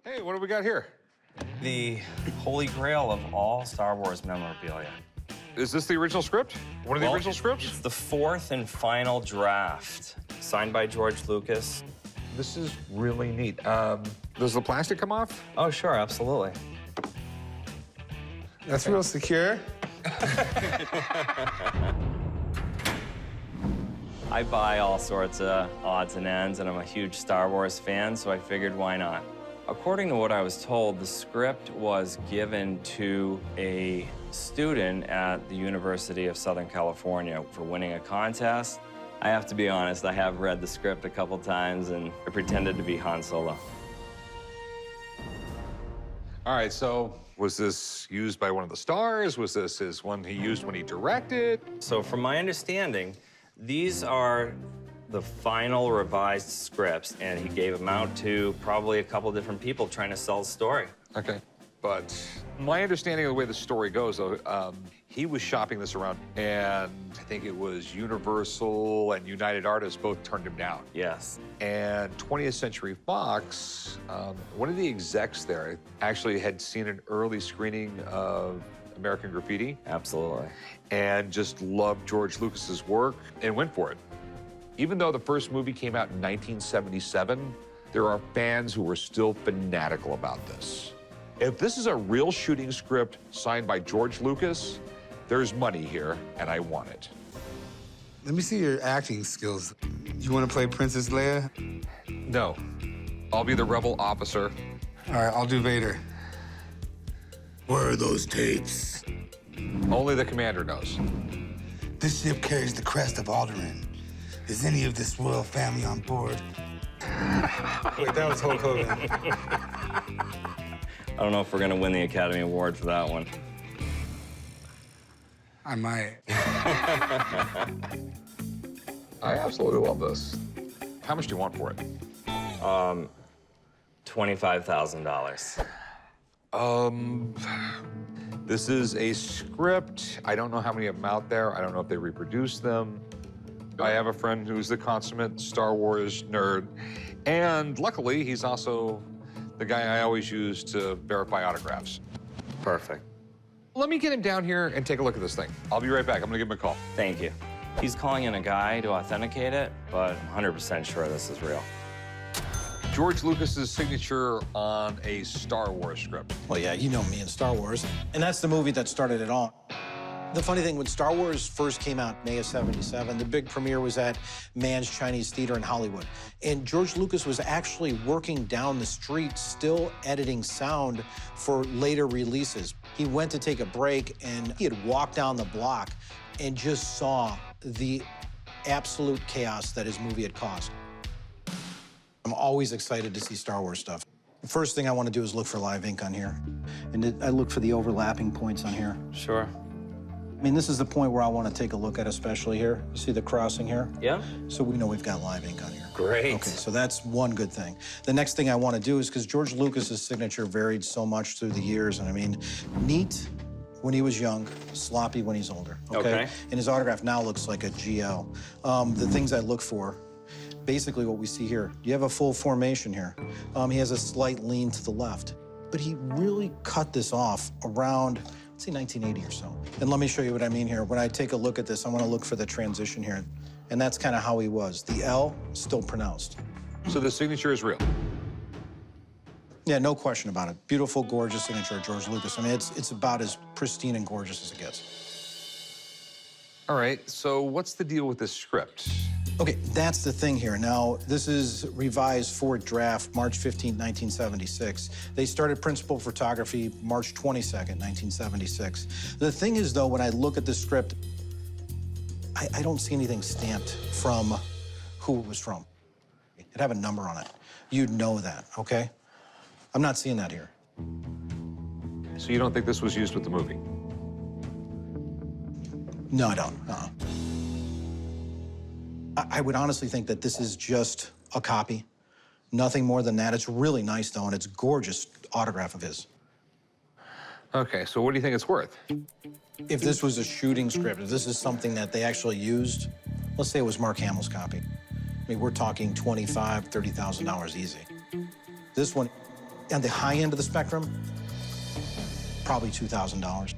Hey, what do we got here? The holy grail of all Star Wars memorabilia. Is this the original script? One of the original scripts? It's the fourth and final draft, signed by George Lucas. This is really neat. Does the plastic come off? Oh, sure, absolutely. That's real secure. I buy all sorts of odds and ends, and I'm a huge Star Wars fan, so I figured why not? According to what I was told, the script was given to a student at the University of Southern California for winning a contest. I have to be honest, I have read the script a couple times, and I pretended to be Han Solo. All right, so was this used by one of the stars? Was this his one he used when he directed? So from my understanding, these are the final revised scripts, and he gave them out to probably a couple different people trying to sell the story. Okay. But my understanding of the way the story goes, though, he was shopping this around, and I think it was Universal and United Artists both turned him down. Yes. And 20th Century Fox, one of the execs there actually had seen an early screening of American Graffiti. Absolutely. And just loved George Lucas's work and went for it. Even though the first movie came out in 1977, there are fans who are still fanatical about this. If this is a real shooting script signed by George Lucas, there's money here, and I want it. Let me see your acting skills. You want to play Princess Leia? No, I'll be the rebel officer. All right, I'll do Vader. Where are those tapes? Only the commander knows. This ship carries the crest of Alderaan. Is any of this royal family on board? Wait, that was Hulk Hogan. I don't know if we're gonna win the Academy Award for that one. I might. I absolutely love this. How much do you want for it? $25,000. This is a script. I don't know how many of them out there. I don't know if they reproduce them. I have a friend who's the consummate Star Wars nerd, and luckily, he's also the guy I always use to verify autographs. Perfect. Let me get him down here and take a look at this thing. I'll be right back. I'm gonna give him a call. Thank you. He's calling in a guy to authenticate it, but I'm 100% sure this is real. George Lucas's signature on a Star Wars script. Well, yeah, you know me and Star Wars, and that's the movie that started it all. The funny thing, when Star Wars first came out, May of '77, the big premiere was at Mann's Chinese Theater in Hollywood. And George Lucas was actually working down the street, still editing sound for later releases. He went to take a break, and he had walked down the block and just saw the absolute chaos that his movie had caused. I'm always excited to see Star Wars stuff. The first thing I want to do is look for live ink on here. And I look for the overlapping points on here. Sure. I mean, this is the point where I want to take a look at, especially here. You see the crossing here? Yeah. So we know we've got live ink on here. Great. Okay, so that's one good thing. The next thing I want to do is, because George Lucas's signature varied so much through the years, and I mean, neat when he was young, sloppy when he's older, okay? And his autograph now looks like a GL. The things I look for, basically what we see here, you have a full formation here. He has a slight lean to the left, but he really cut this off around, let's say 1980 or so. And let me show you what I mean here. When I take a look at this, I want to look for the transition here. And that's kind of how he was. The L, still pronounced. So the signature is real? Yeah, no question about it. Beautiful, gorgeous signature of George Lucas. I mean, it's about as pristine and gorgeous as it gets. All right, so what's the deal with this script? Okay, that's the thing here. Now, this is revised for draft March 15, 1976. They started principal photography March 22nd, 1976. The thing is, though, when I look at the script, I don't see anything stamped from who it was from. It'd have a number on it. You'd know that, okay? I'm not seeing that here. So you don't think this was used with the movie? No, I don't. I would honestly think that this is just a copy. Nothing more than that. It's really nice, though, and it's gorgeous autograph of his. Okay, so what do you think it's worth? If this was a shooting script, if this is something that they actually used, let's say it was Mark Hamill's copy. I mean, we're talking $25,000, $30,000 easy. This one, On the high end of the spectrum, probably $2,000.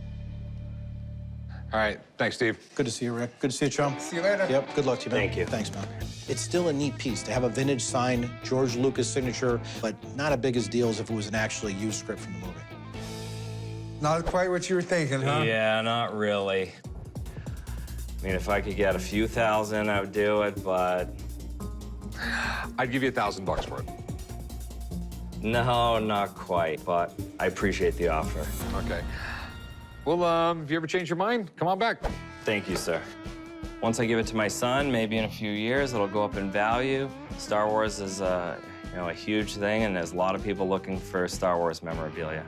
All right, thanks, Steve. Good to see you, Rick. Good to see you, chum. See you later. Yep, good luck to you, man. Thank you. Thanks, man. It's still a neat piece to have a vintage signed George Lucas signature, but not as big as deal as if it was an actually used script from the movie. Not quite what you were thinking, huh? Yeah, not really. I mean, if I could get a few thousand, I would do it, but I'd give you $1,000 for it. no, not quite. But I appreciate the offer. Okay. Well, if you ever change your mind, come on back. Thank you, sir. Once I give it to my son, maybe in a few years, it'll go up in value. Star Wars is a huge thing, and there's a lot of people looking for Star Wars memorabilia.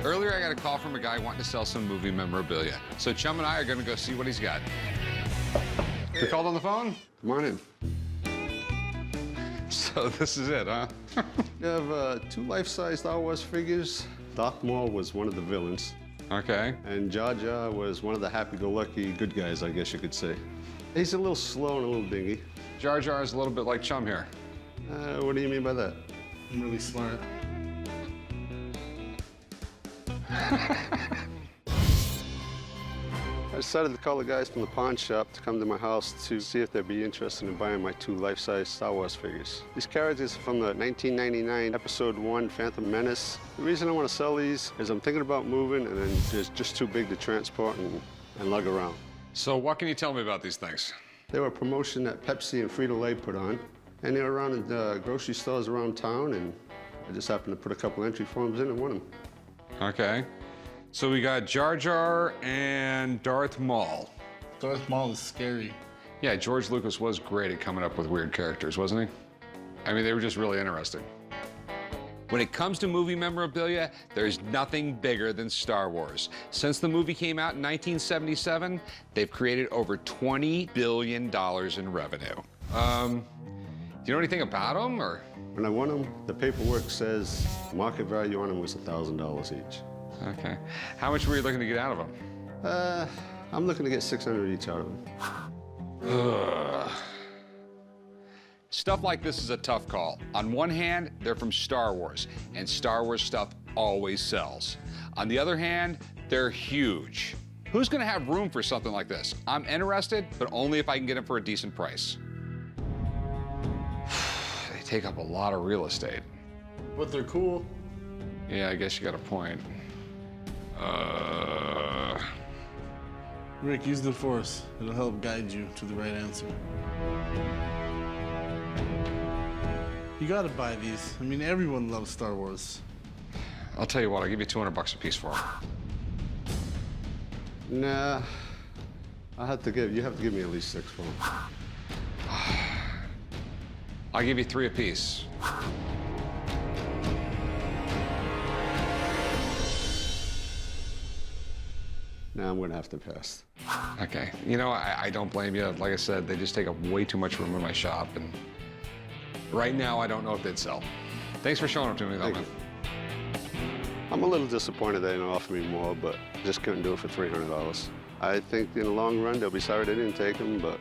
Earlier, I got a call from a guy wanting to sell some movie memorabilia. So Chum and I are gonna go see what he's got. You called on the phone? Come on in. So this is it, huh? You have 2 life-size Star Wars figures. Darth Maul was one of the villains, Okay. and Jar Jar was one of the happy-go-lucky good guys, I guess you could say. He's a little slow and a little dingy. Jar Jar is a little bit like Chum here. What do you mean by that? I'm really smart. I decided to call the guys from the pawn shop to come to my house to see if they'd be interested in buying my 2 life-size Star Wars figures. These characters are from the 1999 Episode 1 Phantom Menace. The reason I want to sell these is I'm thinking about moving, and then they're just too big to transport and lug around. So what can you tell me about these things? They were a promotion that Pepsi and Frito-Lay put on, and they were around in grocery stores around town, and I just happened to put a couple entry forms in and won them. Okay. So we got Jar Jar and Darth Maul. Darth Maul is scary. Yeah, George Lucas was great at coming up with weird characters, wasn't he? I mean, they were just really interesting. When it comes to movie memorabilia, there's nothing bigger than Star Wars. Since the movie came out in 1977, they've created over $20 billion in revenue. Do you know anything about them, or? When I won them, the paperwork says market value on them was $1,000 each. Okay. How much were you looking to get out of them? I'm looking to get $600 each out of them. Stuff like this is a tough call. On one hand, they're from Star Wars, and Star Wars stuff always sells. On the other hand, they're huge. Who's gonna have room for something like this? I'm interested, but only if I can get them for a decent price. They take up a lot of real estate. But they're cool. Yeah, I guess you got a point. Rick, use the Force. It'll help guide you to the right answer. You gotta buy these. I mean, everyone loves Star Wars. I'll tell you what, I'll give you $200 a piece for them. Nah, you have to give me at least 6 for them. I'll give you 3 apiece. Nah, I'm gonna have to pass. Okay. You know, I don't blame you. Like I said, they just take up way too much room in my shop, and right now, I don't know if they'd sell. Thanks for showing up to me, though, Thank man. I'm a little disappointed they didn't offer me more, but just couldn't do it for $300. I think in the long run, they'll be sorry they didn't take them, but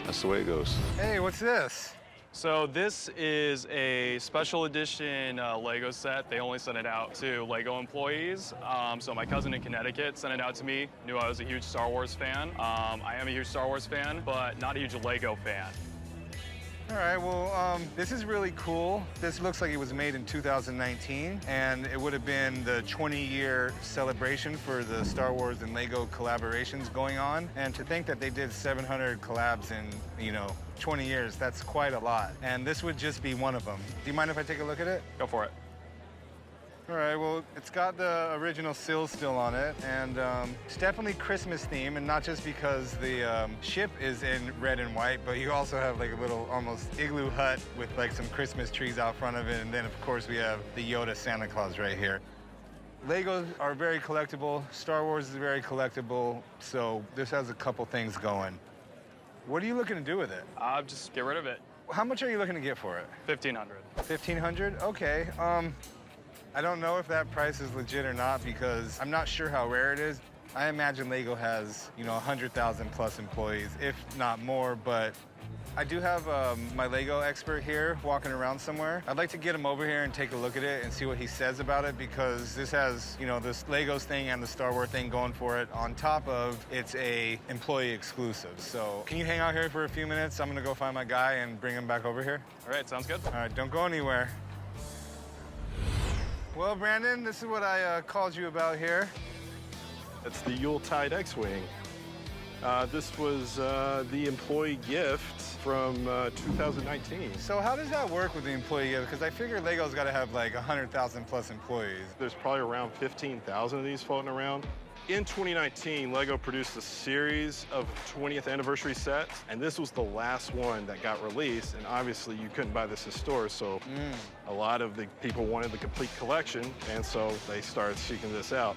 that's the way it goes. Hey, what's this? So this is a special edition Lego set. They only sent it out to Lego employees. So my cousin in Connecticut sent it out to me, knew I was a huge Star Wars fan. I am a huge Star Wars fan, but not a huge Lego fan. All right, well, this is really cool. This looks like it was made in 2019, and it would have been the 20-year celebration for the Star Wars and Lego collaborations going on. And to think that they did 700 collabs in, 20 years, that's quite a lot. And this would just be one of them. Do you mind if I take a look at it? Go for it. All right, well, it's got the original sills still on it, and it's definitely Christmas theme, and not just because the ship is in red and white, but you also have like a little almost igloo hut with like some Christmas trees out front of it, and then of course we have the Yoda Santa Claus right here. Legos are very collectible, Star Wars is very collectible, so this has a couple things going. What are you looking to do with it? Just get rid of it. How much are you looking to get for it? $1,500. $1,500? Okay. I don't know if that price is legit or not because I'm not sure how rare it is. I imagine Lego has, 100,000 plus employees, if not more, but I do have my Lego expert here walking around somewhere. I'd like to get him over here and take a look at it and see what he says about it, because this has, you know, this Legos thing and the Star Wars thing going for it. On top of it's a employee exclusive. So can you hang out here for a few minutes? I'm gonna go find my guy and bring him back over here. All right, sounds good. All right, don't go anywhere. Well, Brandon, this is what I called you about here. It's the Yuletide X-Wing. This was the employee gift from 2019. So how does that work with the employee? Because I figure Lego's got to have like 100,000 plus employees. There's probably around 15,000 of these floating around. In 2019, Lego produced a series of 20th anniversary sets, and this was the last one that got released, and obviously you couldn't buy this in stores, so a lot of the people wanted the complete collection, and so they started seeking this out.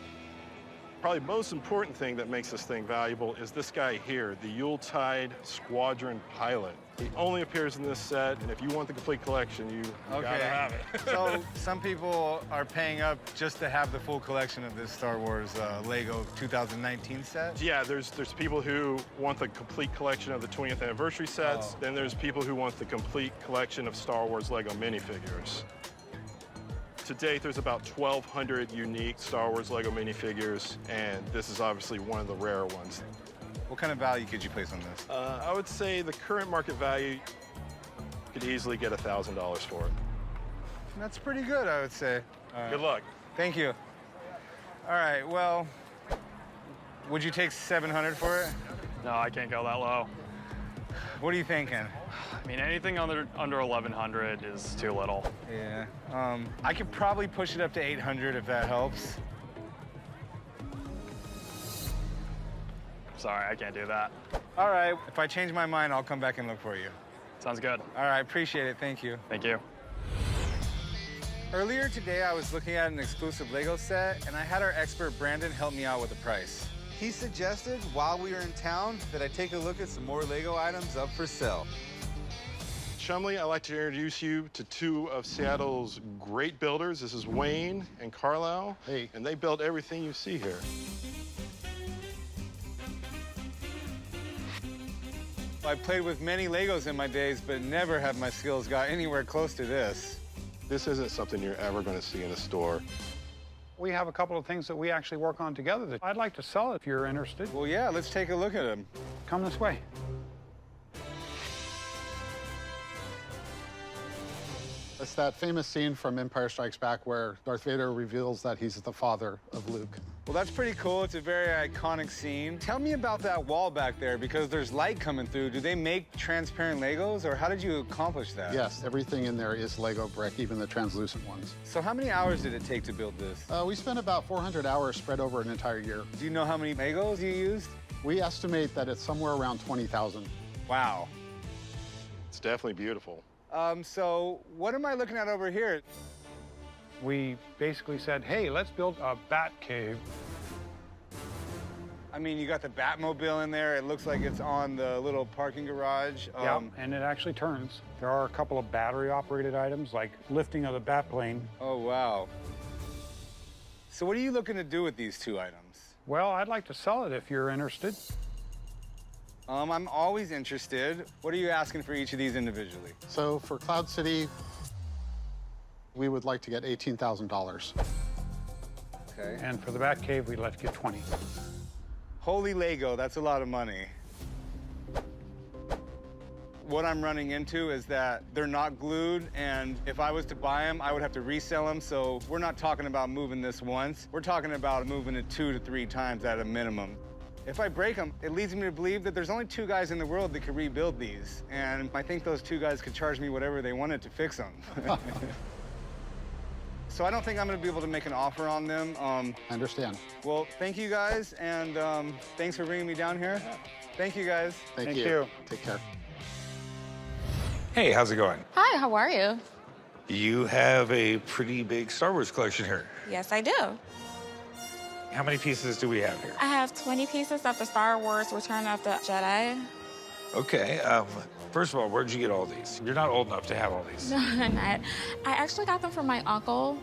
Probably most important thing that makes this thing valuable is this guy here, the Yuletide Squadron Pilot. He only appears in this set, and if you want the complete collection, you gotta have it. So some people are paying up just to have the full collection of this Star Wars Lego 2019 set? Yeah, there's people who want the complete collection of the 20th anniversary sets. Then there's people who want the complete collection of Star Wars Lego minifigures. To date, there's about 1,200 unique Star Wars Lego minifigures, and this is obviously one of the rare ones. What kind of value could you place on this? I would say the current market value could easily get $1,000 for it. That's pretty good, I would say. Good luck. Thank you. All right, well, would you take 700 for it? No, I can't go that low. What are you thinking? I mean, anything under 1,100 is too little. Yeah, I could probably push it up to 800 if that helps. Sorry, I can't do that. All right, if I change my mind, I'll come back and look for you. Sounds good. All right, appreciate it, thank you. Thank you. Earlier today, I was looking at an exclusive Lego set, and I had our expert Brandon help me out with the price. He suggested, while we were in town, that I take a look at some more Lego items up for sale. Chumley, I'd like to introduce you to two of Seattle's great builders. This is Wayne and Carlisle. Hey. And they build everything you see here. I played with many Legos in my days, but never have my skills got anywhere close to this. This isn't something you're ever going to see in a store. We have a couple of things that we actually work on together that I'd like to sell if you're interested. Well, yeah, let's take a look at them. Come this way. It's that famous scene from Empire Strikes Back where Darth Vader reveals that he's the father of Luke. Well, that's pretty cool. It's a very iconic scene. Tell me about that wall back there, because there's light coming through. Do they make transparent Legos, or how did you accomplish that? Yes, everything in there is Lego brick, even the translucent ones. So how many hours did it take to build this? We spent about 400 hours spread over an entire year. Do you know how many Legos you used? We estimate that it's somewhere around 20,000. Wow. It's definitely beautiful. So what am I looking at over here? We basically said, hey, let's build a Batcave. I mean, you got the Batmobile in there. It looks like it's on the little parking garage. Yeah, and it actually turns. There are a couple of battery-operated items, like lifting of the Batplane. Oh, wow. So what are you looking to do with these two items? Well, I'd like to sell it if you're interested. I'm always interested. What are you asking for each of these individually? So for Cloud City, we would like to get $18,000. Okay. And for the Batcave, we'd like to get 20. Holy Lego, that's a lot of money. What I'm running into is that they're not glued, and if I was to buy them, I would have to resell them, so we're not talking about moving this once. We're talking about moving it 2 to 3 times at a minimum. If I break them, it leads me to believe that there's only 2 guys in the world that could rebuild these, and I think those 2 guys could charge me whatever they wanted to fix them. So I don't think I'm gonna be able to make an offer on them. I understand. Well, thank you guys, and thanks for bringing me down here. Thank you guys. Thank you. Take care. Hey, how's it going? Hi, how are you? You have a pretty big Star Wars collection here. Yes, I do. How many pieces do we have here? I have 20 pieces of the Star Wars Return of the Jedi. Okay, first of all, where'd you get all these? You're not old enough to have all these. No, I'm not. I actually got them from my uncle.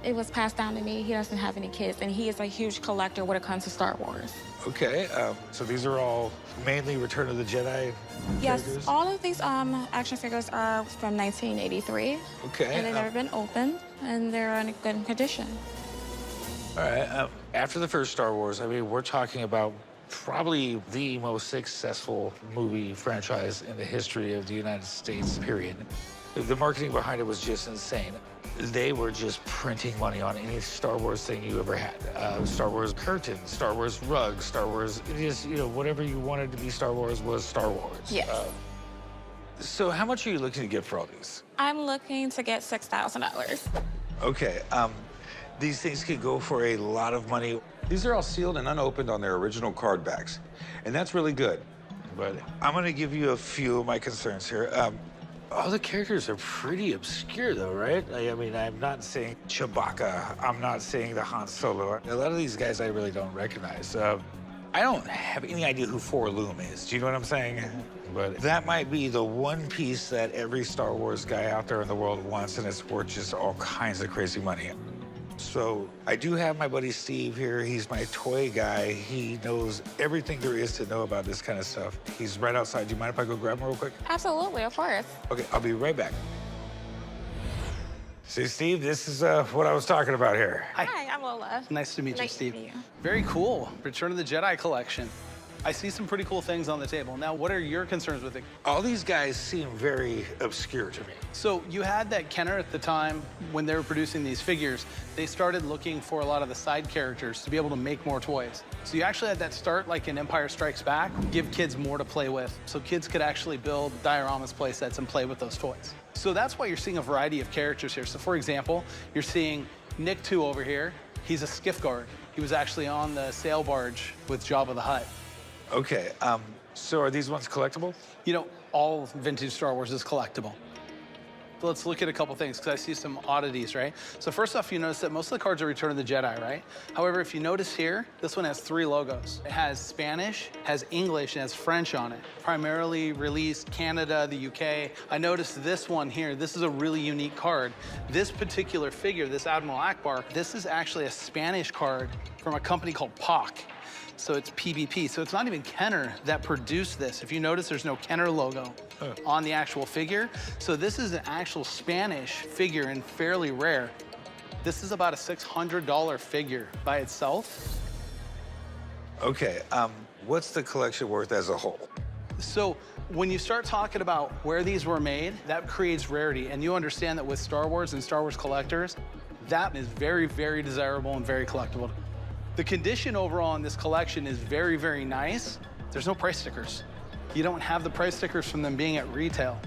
It was passed down to me. He doesn't have any kids, and he is a huge collector when it comes to Star Wars. Okay, so these are all mainly Return of the Jedi Yes, figures? all of these action figures are from 1983. Okay. And they've never been opened, and they're in good condition. All right, after the first Star Wars, I mean, we're talking about probably the most successful movie franchise in the history of the United States, period. The marketing behind it was just insane. They were just printing money on any Star Wars thing you ever had. Star Wars curtains, Star Wars rugs, Star Wars, just, you know, whatever you wanted to be Star Wars was Star Wars. Yes. So how much are you looking to get for all these? I'm looking to get $6,000. Okay, these things could go for a lot of money. These are all sealed and unopened on their original card backs, and that's really good. But I'm gonna give you a few of my concerns here. All the characters are pretty obscure, though, right? I mean, I'm not saying Chewbacca. I'm not saying the Han Solo. A lot of these guys I really don't recognize. I don't have any idea who Forloom is. Do you know what I'm saying? But that might be the one piece that every Star Wars guy out there in the world wants, and it's worth just all kinds of crazy money. So I do have my buddy Steve here. He's my toy guy. He knows everything there is to know about this kind of stuff. He's right outside. Do you mind if I go grab him real quick? Absolutely, of course. Okay, I'll be right back. See, Steve, this is what I was talking about here. Hi, I'm Lola. Nice to meet you, Nice to Steve. meet you. Very cool. Return of the Jedi collection. I see some pretty cool things on the table. Now, what are your concerns with it? All these guys seem very obscure to me. So you had that Kenner at the time when they were producing these figures. They started looking for a lot of the side characters to be able to make more toys. So you actually had that start like in Empire Strikes Back, give kids more to play with. So kids could actually build dioramas play sets and play with those toys. So that's why you're seeing a variety of characters here. So for example, you're seeing Nick 2 over here. He's a skiff guard. He was actually on the sail barge with Jabba the Hutt. Okay, so are these ones collectible? You know, all vintage Star Wars is collectible. So let's look at a couple things, because I see some oddities, right? So first off, you notice that most of the cards are Return of the Jedi, right? However, if you notice here, this one has 3 logos. It has Spanish, has English, and has French on it. Primarily released Canada, the UK. I noticed this one here. This is a really unique card. This particular figure, this Admiral Akbar, this is actually a Spanish card from a company called POC. So it's PBP. So it's not even Kenner that produced this. If you notice, there's no Kenner logo on the actual figure. So this is an actual Spanish figure and fairly rare. This is about a $600 figure by itself. Okay, what's the collection worth as a whole? So when you start talking about where these were made, that creates rarity. And you understand that with Star Wars and Star Wars collectors, that is very, very desirable and very collectible. The condition overall in this collection is very, very nice. There's no price stickers. You don't have the price stickers from them being at retail.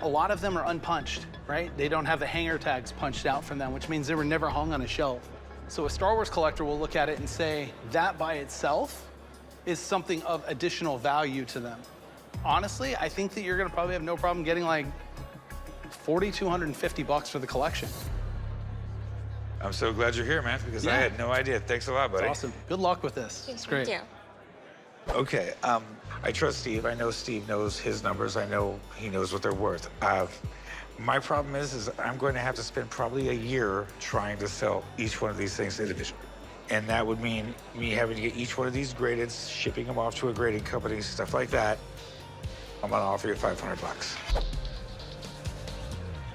A lot of them are unpunched, right? They don't have the hanger tags punched out from them, which means they were never hung on a shelf. So a Star Wars collector will look at it and say, that by itself is something of additional value to them. Honestly, I think that you're gonna probably have no problem getting like $4,250 for the collection. I'm so glad you're here, man, because I had no idea. Thanks a lot, buddy. That's awesome. Good luck with this. It's great. Thank you. Okay, I trust Steve. I know Steve knows his numbers. I know he knows what they're worth. My problem is I'm going to have to spend probably a year trying to sell each one of these things individually. And that would mean me having to get each one of these graded, shipping them off to a grading company, stuff like that. I'm gonna offer you $500.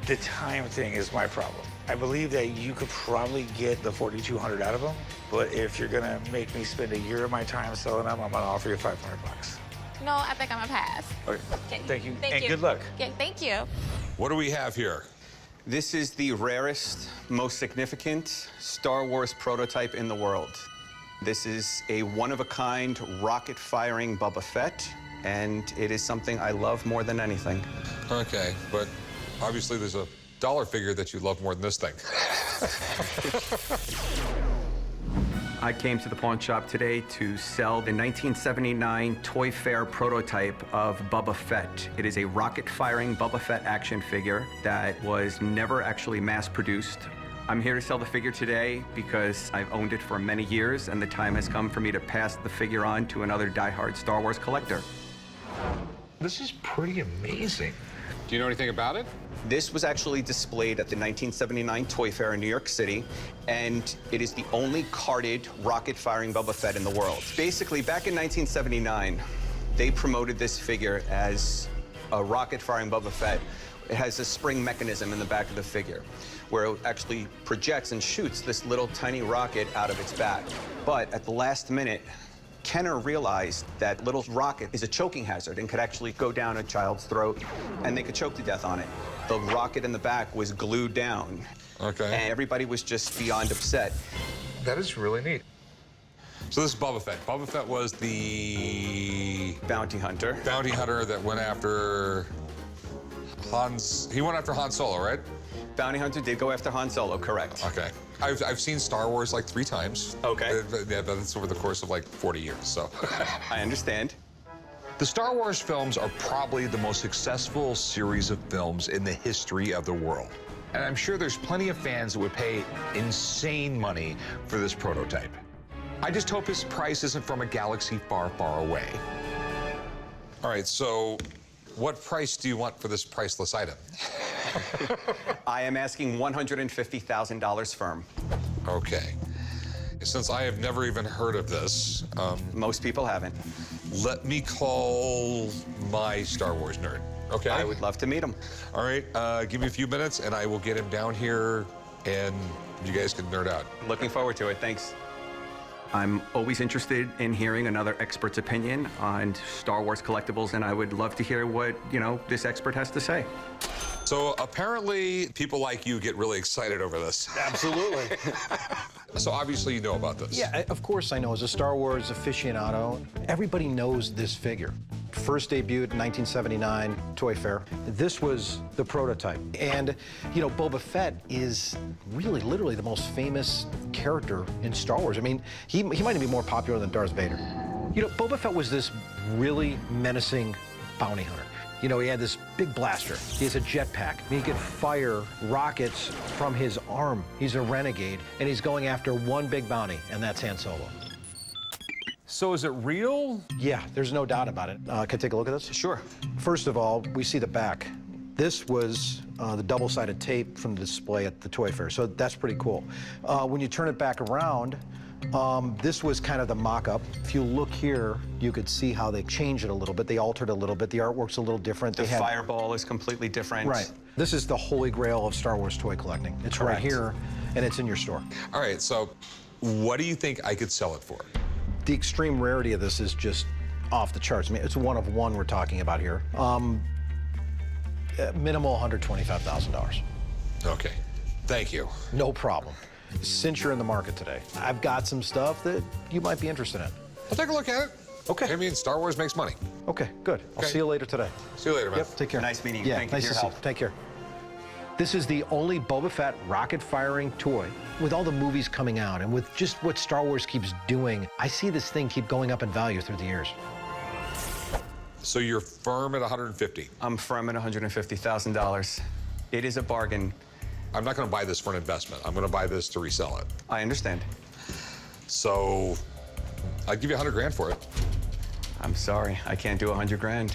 The time thing is my problem. I believe that you could probably get the $4,200 out of them, but if you're gonna make me spend a year of my time selling them, I'm gonna offer you $500. No, I think I'm gonna pass. Okay. Thank you, Thank and you. good luck. Yeah, thank you. What do we have here? This is the rarest, most significant Star Wars prototype in the world. This is a one-of-a-kind rocket-firing Boba Fett, and it is something I love more than anything. Okay, but obviously there's a dollar figure that you love more than this thing. I came to the pawn shop today to sell the 1979 Toy Fair prototype of Boba Fett. It is a rocket-firing Boba Fett action figure that was never actually mass-produced. I'm here to sell the figure today because I've owned it for many years, and the time has come for me to pass the figure on to another diehard Star Wars collector. This is pretty amazing. Do you know anything about it? This was actually displayed at the 1979 Toy Fair in New York City, and it is the only carded rocket-firing Boba Fett in the world. Basically, back in 1979, they promoted this figure as a rocket-firing Boba Fett. It has a spring mechanism in the back of the figure where it actually projects and shoots this little tiny rocket out of its back. But at the last minute, Kenner realized that little rocket is a choking hazard and could actually go down a child's throat, and they could choke to death on it. The rocket in the back was glued down. Okay. And everybody was just beyond upset. That is really neat. So this is Boba Fett. Boba Fett was the bounty hunter. Bounty hunter that went after he went after Han Solo, right? Bounty hunter did go after Han Solo, correct. Okay. I've seen Star Wars like 3 times. Okay. Yeah, but it's over the course of like 40 years, so. I understand. The Star Wars films are probably the most successful series of films in the history of the world. And I'm sure there's plenty of fans that would pay insane money for this prototype. I just hope his price isn't from a galaxy far, far away. All right, so what price do you want for this priceless item? I am asking $150,000 firm. Okay. Since I have never even heard of this, most people haven't. Let me call my Star Wars nerd. Okay. I would love to meet him. All right, give me a few minutes and I will get him down here and you guys can nerd out. Looking forward to it, thanks. I'm always interested in hearing another expert's opinion on Star Wars collectibles, and I would love to hear what, this expert has to say. So apparently people like you get really excited over this. Absolutely. So obviously you know about this. Yeah, of course I know. As a Star Wars aficionado, everybody knows this figure. First debuted in 1979, Toy Fair. This was the prototype. And, Boba Fett is really, literally the most famous character in Star Wars. I mean, he might be more popular than Darth Vader. Boba Fett was this really menacing bounty hunter. He had this big blaster. He has a jetpack. He could fire rockets from his arm. He's a renegade, and he's going after one big bounty, and that's Han Solo. So is it real? Yeah, there's no doubt about it. Can I take a look at this? Sure. First of all, we see the back. This was the double-sided tape from the display at the Toy Fair, so that's pretty cool. When you turn it back around, this was kind of the mock-up. If you look here, you could see how they changed it a little bit. They altered it a little bit. The artwork's a little different. The fireball is completely different. Right. This is the holy grail of Star Wars toy collecting. It's Correct. right here, and it's in your store. All right, so what do you think I could sell it for? The extreme rarity of this is just off the charts. I mean, it's one of one we're talking about here. Minimal $125,000. Okay, thank you. No problem. Since you're in the market today, I've got some stuff that you might be interested in. I'll take a look at it. Okay. I mean, Star Wars makes money. Okay, good. I'll see you later today. See you later, man. Yep, take care. Nice meeting you. Yeah, Thank you nice for to your see help. you. Take care. This is the only Boba Fett rocket-firing toy. With all the movies coming out and with just what Star Wars keeps doing, I see this thing keep going up in value through the years. So you're firm at 150? I'm firm at $150,000. It is a bargain. I'm not going to buy this for an investment. I'm going to buy this to resell it. I understand. So I'd give you 100 grand for it. I'm sorry, I can't do 100 grand.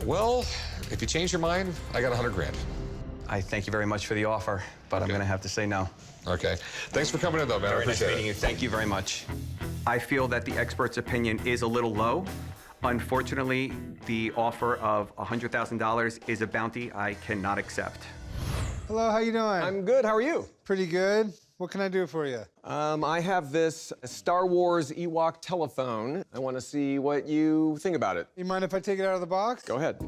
Well, if you change your mind, I got 100 grand. I thank you very much for the offer, but I'm going to have to say no. Okay. Thanks for coming in, though, man. I appreciate meeting you. Thank you very much. I feel that the expert's opinion is a little low. Unfortunately, the offer of $100,000 is a bounty I cannot accept. Hello, how you doing? I'm good. How are you? Pretty good. What can I do for you? I have this Star Wars Ewok Telephone. I want to see what you think about it. You mind if I take it out of the box? Go ahead.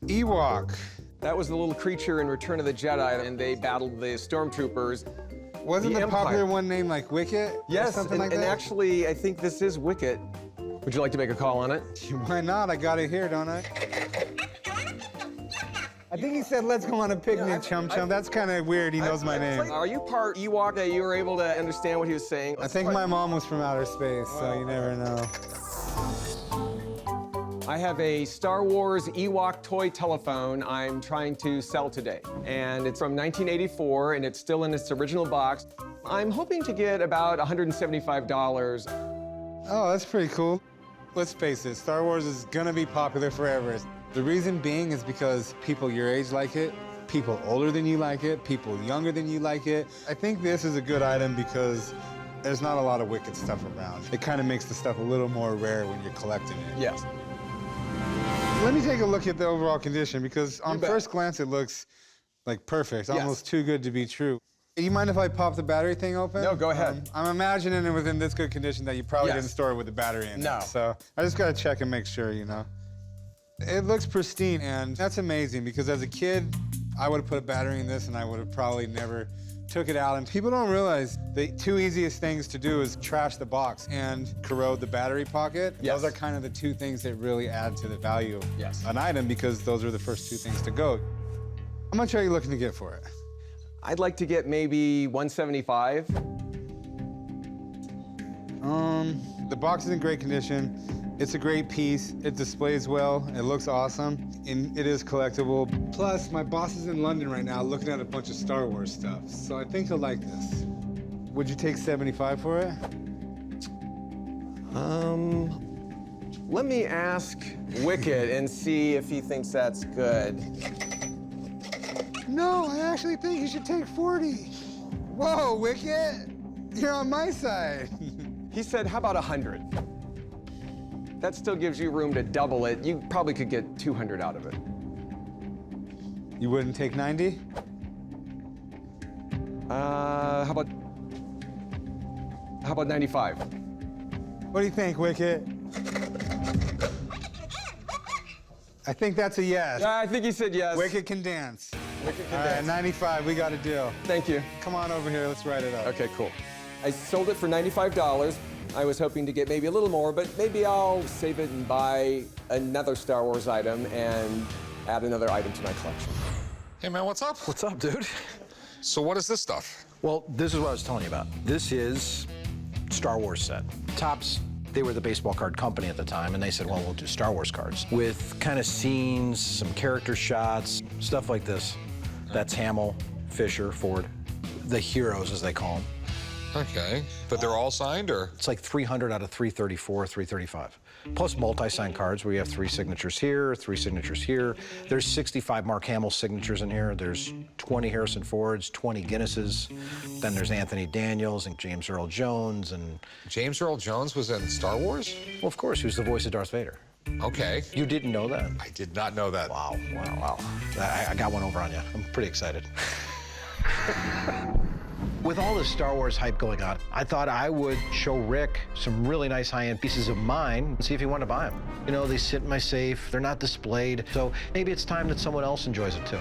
Ewok. That was the little creature in Return of the Jedi, and they battled the stormtroopers. Wasn't the popular one named like Wicket? Yes, or something like and that? actually, I think this is Wicket. Would you like to make a call on it? Why not? I got it here, don't I? I think he said, let's go on a picnic, Chum Chum. That's kind of weird. He knows my name. Are you part Ewok that you were able to understand what he was saying? I think my mom was from outer space, so you never know. I have a Star Wars Ewok toy telephone I'm trying to sell today. And it's from 1984, and it's still in its original box. I'm hoping to get about $175. Oh, that's pretty cool. Let's face it, Star Wars is gonna be popular forever. The reason being is because people your age like it, people older than you like it, people younger than you like it. I think this is a good item because there's not a lot of Wicked stuff around. It kind of makes the stuff a little more rare when you're collecting it. Yes. Let me take a look at the overall condition because on first glance it looks like perfect, almost too good to be true. You mind if I pop the battery thing open? No, go ahead. I'm imagining it within this good condition that you probably didn't store it with the battery in it. So I just gotta check and make sure, you know. It looks pristine, and that's amazing because as a kid, I would have put a battery in this and I would have probably never took it out. And people don't realize the two easiest things to do is trash the box and corrode the battery pocket. Those are kind of the two things that really add to the value of an item because those are the first two things to go. How much are you looking to get for it? I'd like to get maybe 175. The box is in great condition. It's a great piece. It displays well. It looks awesome. And it is collectible. Plus, my boss is in London right now looking at a bunch of Star Wars stuff. So I think he'll like this. Would you take 75 for it? Let me ask Wicked and see if he thinks that's good. No, I actually think you should take 40. Whoa, Wicked, you're on my side. He said, how about 100? That still gives you room to double it. You probably could get 200 out of it. You wouldn't take 90? How about 95? What do you think, Wicked? I think that's a yes. Yeah, I think he said yes. Wicked can dance. Wicked can All dance. right, 95, we got a deal. Thank you. Come on over here, let's write it up. Okay, cool. I sold it for $95. I was hoping to get maybe a little more, but maybe I'll save it and buy another Star Wars item and add another item to my collection. Hey, man, what's up? What's up, dude? So what is this stuff? Well, this is what I was telling you about. This is Star Wars set. Topps, they were the baseball card company at the time, and they said, well, we'll do Star Wars cards with kind of scenes, some character shots, stuff like this. That's Hamill, Fisher, Ford, the heroes, as they call them. Okay, but they're all signed, or? It's like 300 out of 334, 335. Plus multi-sign cards where you have 3 signatures here, 3 signatures here. There's 65 Mark Hamill signatures in here. There's 20 Harrison Fords, 20 Guinnesses. Then there's Anthony Daniels and James Earl Jones and... James Earl Jones was in Star Wars? Well, of course, he was the voice of Darth Vader. Okay. You didn't know that? I did not know that. Wow, wow, wow. I got one over on you. I'm pretty excited. With all this Star Wars hype going on, I thought I would show Rick some really nice high-end pieces of mine and see if he wanted to buy them. You know, they sit in my safe, they're not displayed, so maybe it's time that someone else enjoys it too.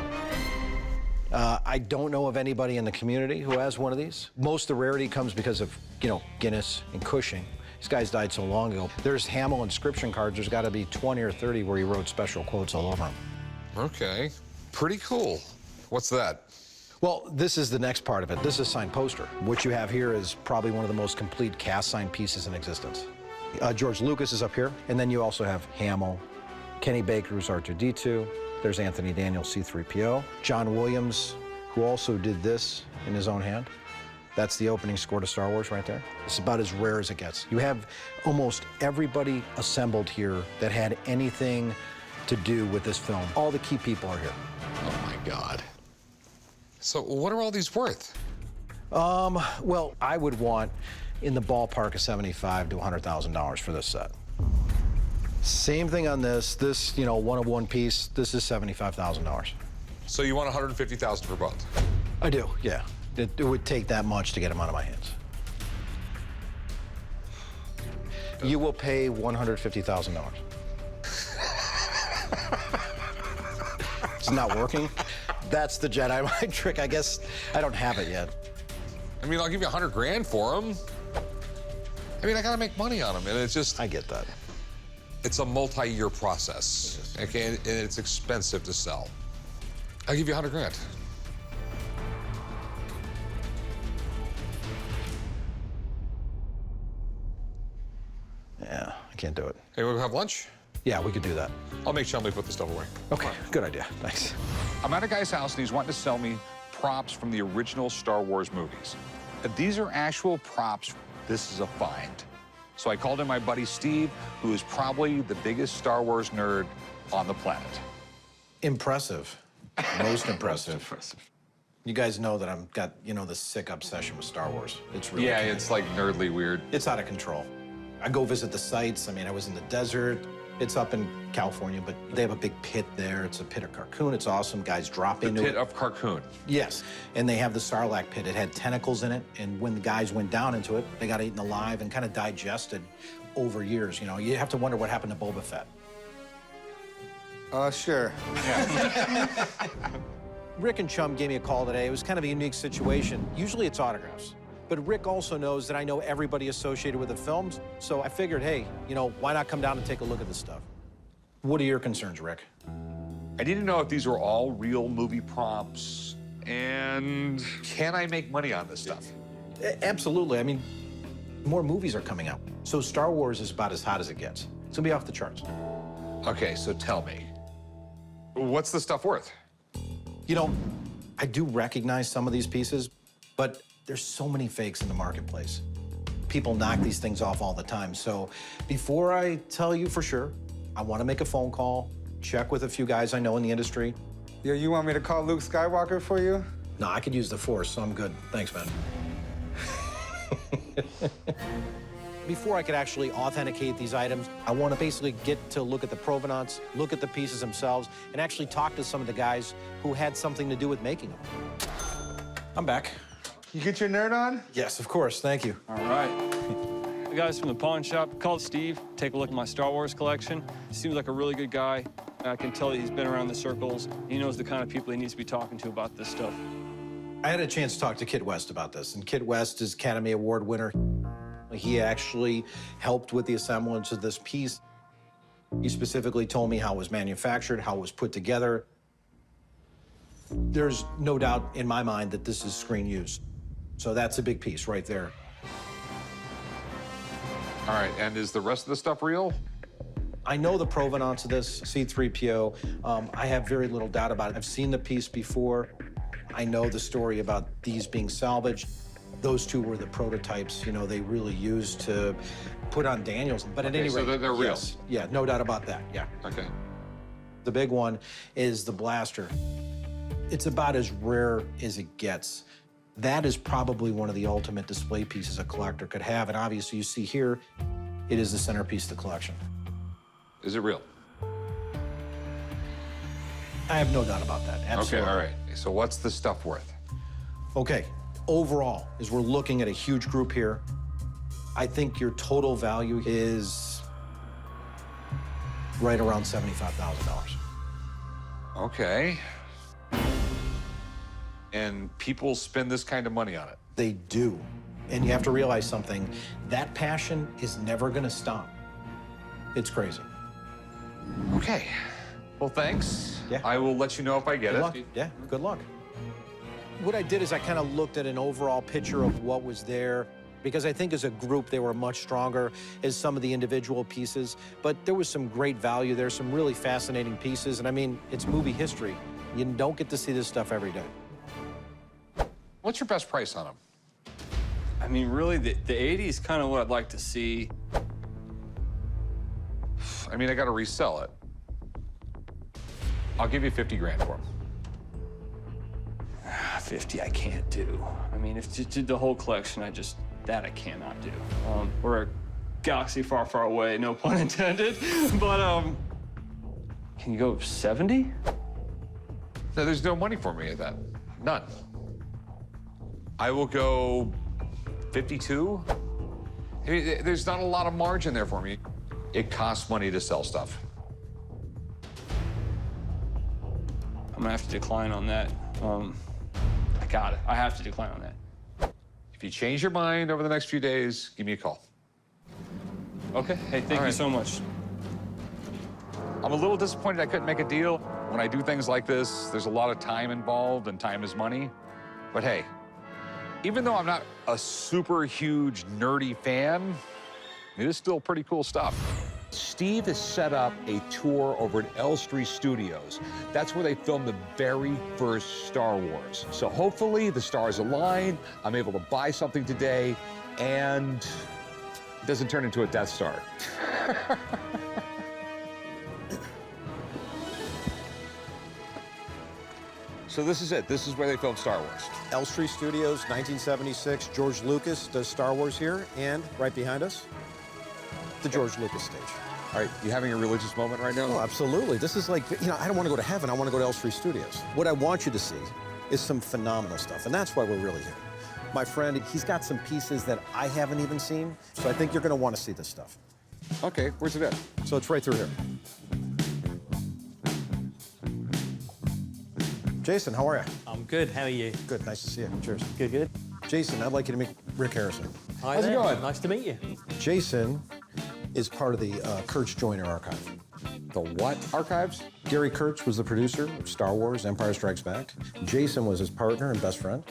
I don't know of anybody in the community who has one of these. Most of the rarity comes because of, you know, Guinness and Cushing. These guys died so long ago. There's Hamill inscription cards. There's got to be 20 or 30 where he wrote special quotes all over them. Okay, pretty cool. What's that? Well, this is the next part of it. This is a signed poster. What you have here is probably one of the most complete cast signed pieces in existence. George Lucas is up here, and then you also have Hamill, Kenny Baker's R2-D2, there's Anthony Daniels, C-3PO, John Williams, who also did this in his own hand. That's the opening score to Star Wars right there. It's about as rare as it gets. You have almost everybody assembled here that had anything to do with this film. All the key people are here. Oh my God. So what are all these worth? Well, I would want in the ballpark of $75,000 to $100,000 for this set. Same thing on this. This, you know, one of one piece, this is $75,000. So you want $150,000 for both? I do, yeah. It would take that much to get them out of my hands. You will pay $150,000. It's not working. That's the Jedi mind trick. I guess I don't have it yet. I mean, I'll give you $100 grand for them. I mean, I gotta make money on them, and it's just... I get that. It's a multi-year process, okay, and it's expensive to sell. I'll give you $100 grand. Yeah, I can't do it. Hey, we'll have lunch? Yeah, we could do that. I'll make Chumley put the stuff away. Okay, good idea. Thanks. I'm at a guy's house, and he's wanting to sell me props from the original Star Wars movies. These are actual props. This is a find. So I called in my buddy Steve, who is probably the biggest Star Wars nerd on the planet. Impressive. Most impressive. You guys know that I've got, the sick obsession with Star Wars. It's really Yeah, it's like nerdly weird. It's out of control. I go visit the sites. I mean, I was in the desert. It's up in California, but they have a big pit there. It's a pit of Carcoon. It's awesome. Guys drop into it. The pit of Carcoon. Yes. And they have the Sarlacc pit. It had tentacles in it, and when the guys went down into it, they got eaten alive and kind of digested over years. You have to wonder what happened to Boba Fett. Sure. Yeah. Rick and Chum gave me a call today. It was kind of a unique situation. Usually it's autographs. But Rick also knows that I know everybody associated with the films, so I figured, hey, why not come down and take a look at this stuff? What are your concerns, Rick? I need to know if these are all real movie props, and can I make money on this stuff? Absolutely. I mean, more movies are coming out, so Star Wars is about as hot as it gets. It's gonna be off the charts. Okay, so tell me, what's the stuff worth? I do recognize some of these pieces, but there's so many fakes in the marketplace. People knock these things off all the time. So before I tell you for sure, I want to make a phone call, check with a few guys I know in the industry. Yeah, you want me to call Luke Skywalker for you? No, I could use the Force, so I'm good. Thanks, man. Before I could actually authenticate these items, I want to basically get to look at the provenance, look at the pieces themselves, and actually talk to some of the guys who had something to do with making them. I'm back. You get your nerd on? Yes, of course. Thank you. All right. The guys from the pawn shop called Steve, take a look at my Star Wars collection. Seems like a really good guy. I can tell that he's been around the circles. He knows the kind of people he needs to be talking to about this stuff. I had a chance to talk to Kid West about this, and Kid West is Academy Award winner. He actually helped with the assemblage of this piece. He specifically told me how it was manufactured, how it was put together. There's no doubt in my mind that this is screen used. So that's a big piece right there. All right, and is the rest of the stuff real? I know the provenance of this C-3PO. I have very little doubt about it. I've seen the piece before. I know the story about these being salvaged. Those two were the prototypes, they really used to put on Daniels. But at any rate, so they're real? Yes. Yeah, no doubt about that, yeah. Okay. The big one is the blaster. It's about as rare as it gets. That is probably one of the ultimate display pieces a collector could have. And obviously, you see here, it is the centerpiece of the collection. Is it real? I have no doubt about that, absolutely. Okay, all right. So what's the stuff worth? Okay, overall, as we're looking at a huge group here, I think your total value is right around $75,000. Okay. And people spend this kind of money on it? They do. And you have to realize something. That passion is never going to stop. It's crazy. Okay. Well, thanks. Yeah. I will let you know if I get Good it. luck. Yeah, good luck. What I did is I kind of looked at an overall picture of what was there, because I think as a group they were much stronger as some of the individual pieces. But there was some great value there, some really fascinating pieces. And I mean, it's movie history. You don't get to see this stuff every day. What's your best price on them? I mean, really, the 80 is kind of what I'd like to see. I mean, I got to resell it. I'll give you 50 grand for them. 50 I can't do. I mean, if you did the whole collection, that I cannot do. We're a galaxy far, far away, no pun intended. But, can you go 70? No, there's no money for me at that. None. I will go 52. I mean, there's not a lot of margin there for me. It costs money to sell stuff. I'm gonna have to decline on that. I got it. I have to decline on that. If you change your mind over the next few days, give me a call. Okay. Hey, thank you so much. I'm a little disappointed I couldn't make a deal. When I do things like this, there's a lot of time involved, and time is money. But hey, even though I'm not a super huge nerdy fan, it is still pretty cool stuff. Steve has set up a tour over at Elstree Studios. That's where they filmed the very first Star Wars. So hopefully the stars align, I'm able to buy something today, and it doesn't turn into a Death Star. So this is it. This is where they filmed Star Wars. Elstree Studios, 1976. George Lucas does Star Wars here, and right behind us, the George Lucas stage. All right, you having a religious moment right now? Oh, absolutely. This is like, you know, I don't want to go to heaven. I want to go to Elstree Studios. What I want you to see is some phenomenal stuff, and that's why we're really here. My friend, he's got some pieces that I haven't even seen, so I think you're going to want to see this stuff. Okay, where's it at? So it's right through here. Jason, how are you? I'm good. How are you? Good. Nice to see you. Cheers. Good, good. Jason, I'd like you to meet Rick Harrison. Hi How's there. it going? Nice to meet you. Jason is part of the Kurtz Joyner archive. The what archives? Gary Kurtz was the producer of Star Wars, Empire Strikes Back. Jason was his partner and best friend.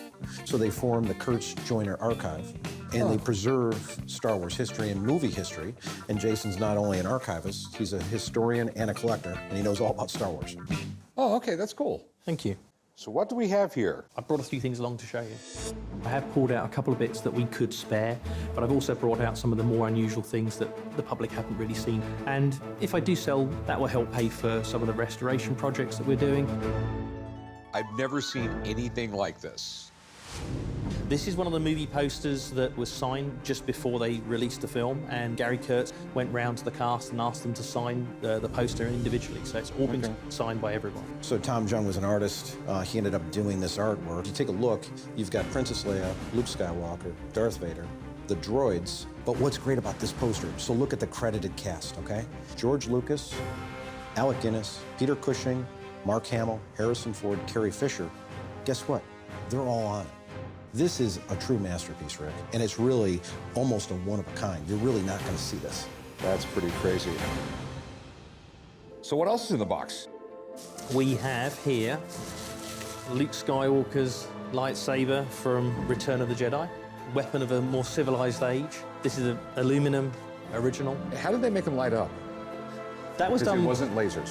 So they formed the Kurtz Joyner archive, and they preserve Star Wars history and movie history. And Jason's not only an archivist, he's a historian and a collector, and he knows all about Star Wars. Oh, okay, that's cool. Thank you. So what do we have here? I brought a few things along to show you. I have pulled out a couple of bits that we could spare, but I've also brought out some of the more unusual things that the public haven't really seen. And if I do sell, that will help pay for some of the restoration projects that we're doing. I've never seen anything like this. This is one of the movie posters that was signed just before they released the film, and Gary Kurtz went round to the cast and asked them to sign the poster individually, so it's all been signed by everyone. So Tom Jung was an artist. He ended up doing this artwork. If you take a look, you've got Princess Leia, Luke Skywalker, Darth Vader, the droids. But what's great about this poster, so look at the credited cast, okay? George Lucas, Alec Guinness, Peter Cushing, Mark Hamill, Harrison Ford, Carrie Fisher. Guess what? They're all on it. This is a true masterpiece, Rick, and it's really almost a one-of-a-kind. You're really not going to see this. That's pretty crazy. So what else is in the box? We have here Luke Skywalker's lightsaber from Return of the Jedi, weapon of a more civilized age. This is an aluminum original. How did they make them light up? That was done. It wasn't lasers.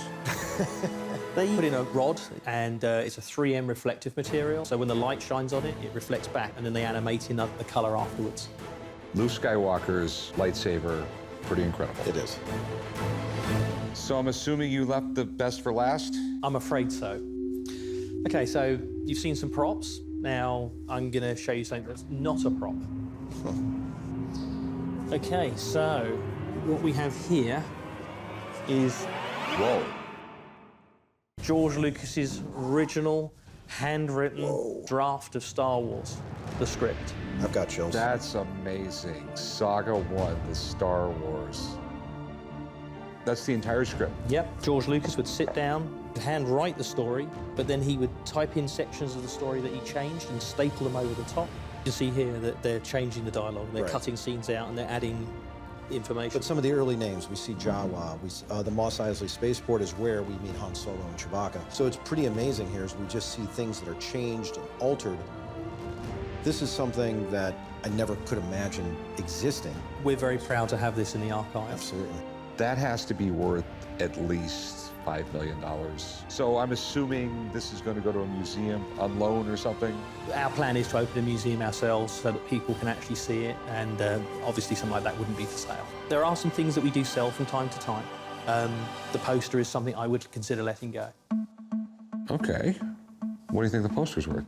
They put in a rod, and it's a 3M reflective material, so when the light shines on it, it reflects back, and then they animate in the color afterwards. Luke Skywalker's lightsaber, pretty incredible. It is. So I'm assuming you left the best for last? I'm afraid so. Okay, so you've seen some props. Now I'm going to show you something that's not a prop. Okay, so what we have here is... Whoa. George Lucas's original handwritten draft of Star Wars, the script. I've got chills. That's amazing. Saga 1, the Star Wars. That's the entire script? Yep. George Lucas would sit down, handwrite the story, but then he would type in sections of the story that he changed and staple them over the top. You see here that they're changing the dialogue, they're cutting scenes out, and they're adding information. But some of the early names, we see Jawa, the Mos Eisley Spaceport is where we meet Han Solo and Chewbacca. So it's pretty amazing here as we just see things that are changed and altered. This is something that I never could imagine existing. We're very proud to have this in the archive. Absolutely. That has to be worth at least $5 million. So I'm assuming this is going to go to a museum on loan or something? Our plan is to open a museum ourselves so that people can actually see it, and obviously something like that wouldn't be for sale. There are some things that we do sell from time to time. The poster is something I would consider letting go. Okay. What do you think the poster's worth?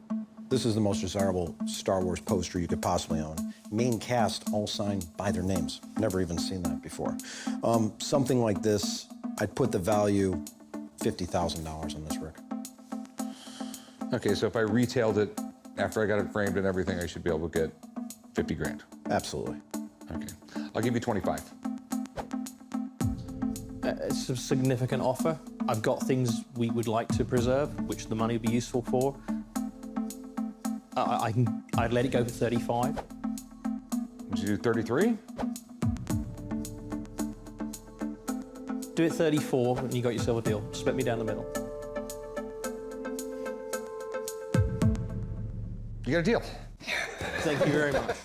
This is the most desirable Star Wars poster you could possibly own. Main cast all signed by their names. Never even seen that before. Something like this, I'd put the value $50,000 on this, Rick. Okay, so if I retailed it after I got it framed and everything, I should be able to get 50 grand. Absolutely. Okay. I'll give you 25. It's a significant offer. I've got things we would like to preserve, which the money would be useful for. I'd let it go for 35. Would you do 33? Do it 34 and you got yourself a deal. Split me down the middle. You got a deal. Thank you very much.